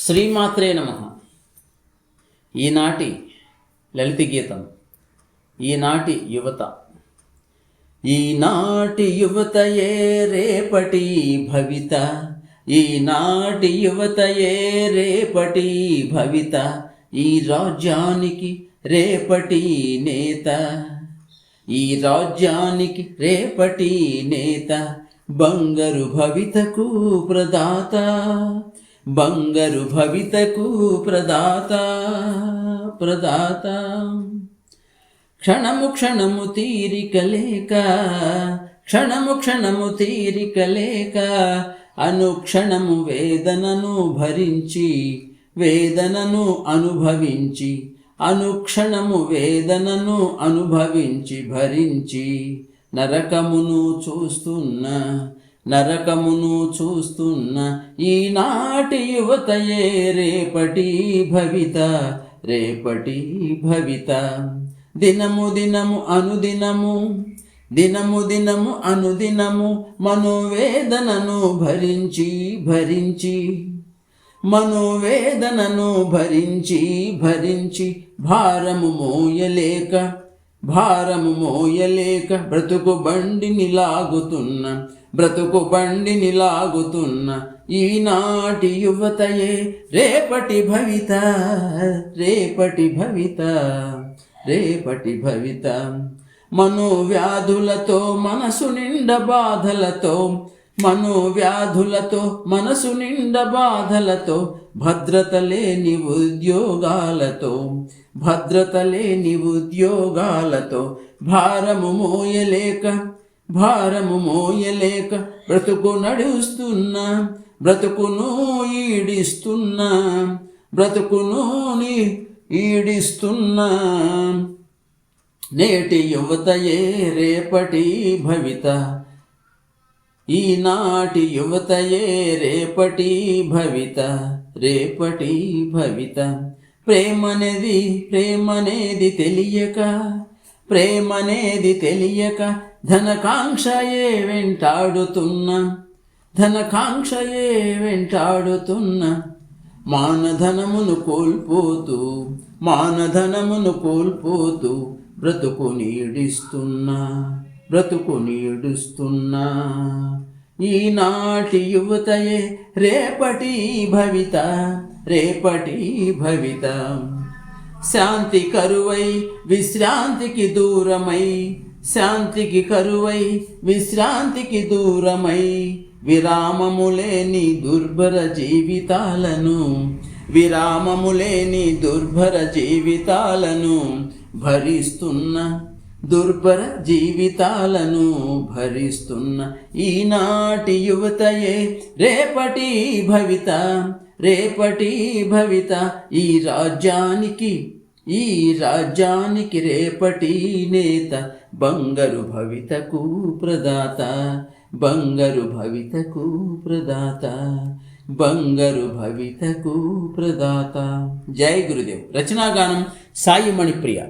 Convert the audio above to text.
శ్రీమాత్రే నమః. ఈనాటి లలిత గీతం, ఈనాటి యువత. ఈనాటి యువతయే రేపటి భవిత, ఈనాటి యువతయే రేపటి భవిత, ఈ రాజ్యానికి రేపటి నేత, ఈ రాజ్యానికి రేపటి నేత, బంగారు భవితకు ప్రదాత, బంగారు భవితకు ప్రదాత ప్రదాత. క్షణము క్షణము తీరిక లేక, క్షణము క్షణము తీరిక లేక, అనుక్షణము వేదనను భరించి, వేదనను అనుభవించి, అనుక్షణము వేదనను అనుభవించి భరించి, నరకమును చూస్తున్న, నరకమును చూస్తున్న ఈనాటి యువతయే రేపటి భవిత, రేపటి భవిత. దినము దినము అనుదినము, దినము దినము అనుదినము, మనోవేదనను భరించి భరించి, మనోవేదనను భరించి భరించి, భారము మోయలేక, భారము మోయలేక, బ్రతుకు బండిని లాగుతున్న, బ్రతుకు బండిని లాగుతున్న ఈనాటి యువతయే రేపటి భవిత, రేపటి భవిత, రేపటి భవిత. మనోవ్యాధులతో మనసు నిండా బాధలతో, మనోవ్యాధులతో మనసు నిండా బాధలతో, భద్రత లేని ఉద్యోగాలతో, భద్రత లేని ఉద్యోగాలతో, భారము మోయలేక, భారము మోయలేక, బ్రతుకు నడుస్తున్నా, బ్రతుకును ఈడిస్తున్నా, బ్రతుకును ఈడిస్తున్నా నేటి యువతయే రేపటి భవిత, ఈనాటి యువతయే రేపటి భవిత, రేపటి భవిత. ప్రేమనేది, ప్రేమనేది తెలియక, ప్రేమనేది తెలియక, ధనకాంక్షయే వెంటాడుతున్న, ధనకాంక్షయే వెంటాడుతున్న, మానధనమును కోల్పోతూ, మానధనమును కోల్పోతూ, బ్రతుకు నీడిస్తున్నా, బ్రతుకు నీడుస్తున్నా ఈనాటి యువతయే రేపటి భవిత, రేపటి భవిత. శాంతి కరువై విశ్రాంతికి దూరమై, శాంతికి కరువై విశ్రాంతికి దూరమై, విరామము లేని దుర్భర జీవితాలను, విరామము లేని దుర్భర జీవితాలను భరిస్తున్న, దుర్భర జీవితాలను భరిస్తున్న ఈనాటి యువతయే రేపటి భవిత, రేపటి భవిత. ఈ రాజ్యానికి, ఈ రాజ్యానికి రేపటి నేత, బంగారు భవితకు ప్రదాత, బంగారు భవితకు ప్రదాత, బంగారు భవితకు ప్రదాత. జై గురుదేవ్. రచనాగానం సాయి మణిప్రియ.